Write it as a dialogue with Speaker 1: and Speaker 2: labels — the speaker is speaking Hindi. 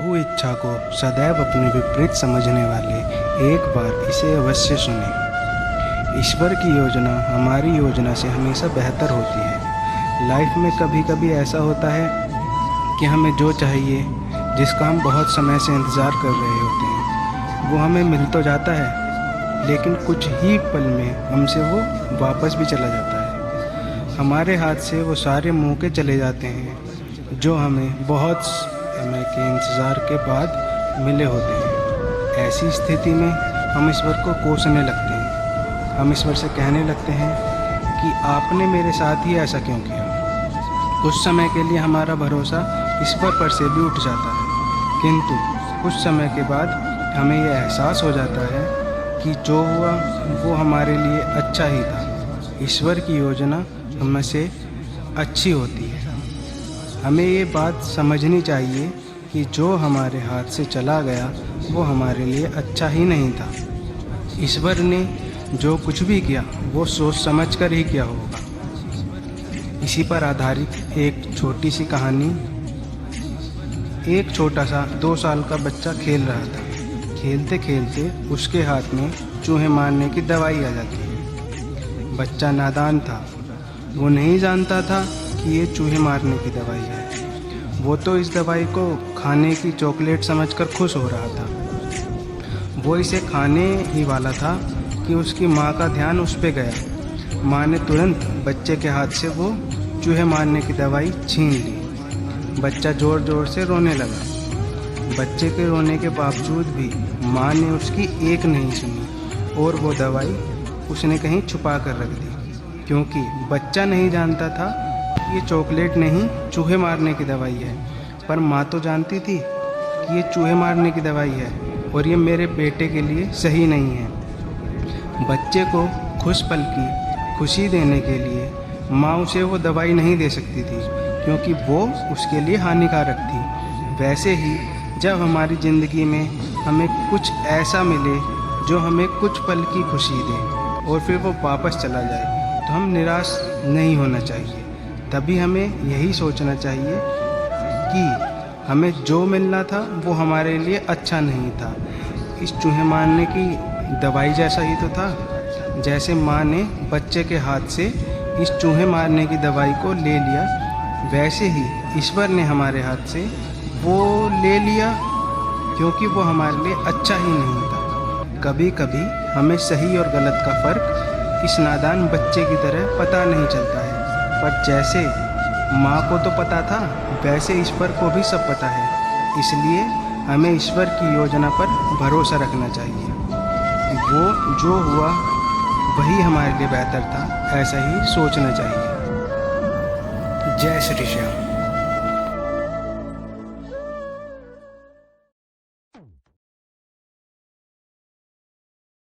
Speaker 1: प्रभु इच्छा को सदैव अपने विपरीत समझने वाले एक बार इसे अवश्य सुने। ईश्वर की योजना हमारी योजना से हमेशा बेहतर होती है। लाइफ में कभी कभी ऐसा होता है कि हमें जो चाहिए, जिसका हम बहुत समय से इंतज़ार कर रहे होते हैं, वो हमें मिल तो जाता है, लेकिन कुछ ही पल में हमसे वो वापस भी चला जाता है। हमारे हाथ से वो सारे मौके चले जाते हैं जो हमें बहुत समय के इंतज़ार के बाद मिले होते हैं। ऐसी स्थिति में हम ईश्वर को कोसने लगते हैं। हम ईश्वर से कहने लगते हैं कि आपने मेरे साथ ही ऐसा क्यों किया। कुछ समय के लिए हमारा भरोसा ईश्वर पर से भी उठ जाता है, किंतु कुछ समय के बाद हमें यह एहसास हो जाता है कि जो हुआ वो हमारे लिए अच्छा ही था। ईश्वर की योजना हम से अच्छी होती है। हमें ये बात समझनी चाहिए कि जो हमारे हाथ से चला गया वो हमारे लिए अच्छा ही नहीं था। ईश्वर ने जो कुछ भी किया वो सोच समझ कर ही किया होगा। इसी पर आधारित एक छोटी सी कहानी। एक छोटा सा 2 साल का बच्चा खेल रहा था। खेलते खेलते उसके हाथ में चूहे मारने की दवाई आ जाती है। बच्चा नादान था, वो नहीं जानता था कि ये चूहे मारने की दवाई है। वो तो इस दवाई को खाने की चॉकलेट समझकर खुश हो रहा था। वो इसे खाने ही वाला था कि उसकी माँ का ध्यान उस पे गया। माँ ने तुरंत बच्चे के हाथ से वो चूहे मारने की दवाई छीन ली। बच्चा ज़ोर ज़ोर से रोने लगा। बच्चे के रोने के बावजूद भी माँ ने उसकी एक नहीं सुनी और वो दवाई उसने कहीं छुपा कर रख दी, क्योंकि बच्चा नहीं जानता था कि ये चॉकलेट नहीं चूहे मारने की दवाई है। पर माँ तो जानती थी कि ये चूहे मारने की दवाई है और ये मेरे बेटे के लिए सही नहीं है। बच्चे को खुश पल की खुशी देने के लिए माँ उसे वो दवाई नहीं दे सकती थी, क्योंकि वो उसके लिए हानिकारक थी। वैसे ही जब हमारी ज़िंदगी में हमें कुछ ऐसा मिले जो हमें कुछ पल की खुशी दे और फिर वो वापस चला जाए, तो हम निराश नहीं होना चाहिए। तभी हमें यही सोचना चाहिए कि हमें जो मिलना था वो हमारे लिए अच्छा नहीं था। इस चूहे मारने की दवाई जैसा ही तो था। जैसे माँ ने बच्चे के हाथ से इस चूहे मारने की दवाई को ले लिया, वैसे ही ईश्वर ने हमारे हाथ से वो ले लिया, क्योंकि वो हमारे लिए अच्छा ही नहीं था। कभी कभी हमें सही और गलत का फ़र्क इस नादान बच्चे की तरह पता नहीं चलता है, पर जैसे माँ को तो पता था, वैसे ईश्वर को भी सब पता है। इसलिए हमें ईश्वर की योजना पर भरोसा रखना चाहिए। वो जो हुआ वही हमारे लिए बेहतर था, ऐसा ही सोचना चाहिए। जय श्री श्याम।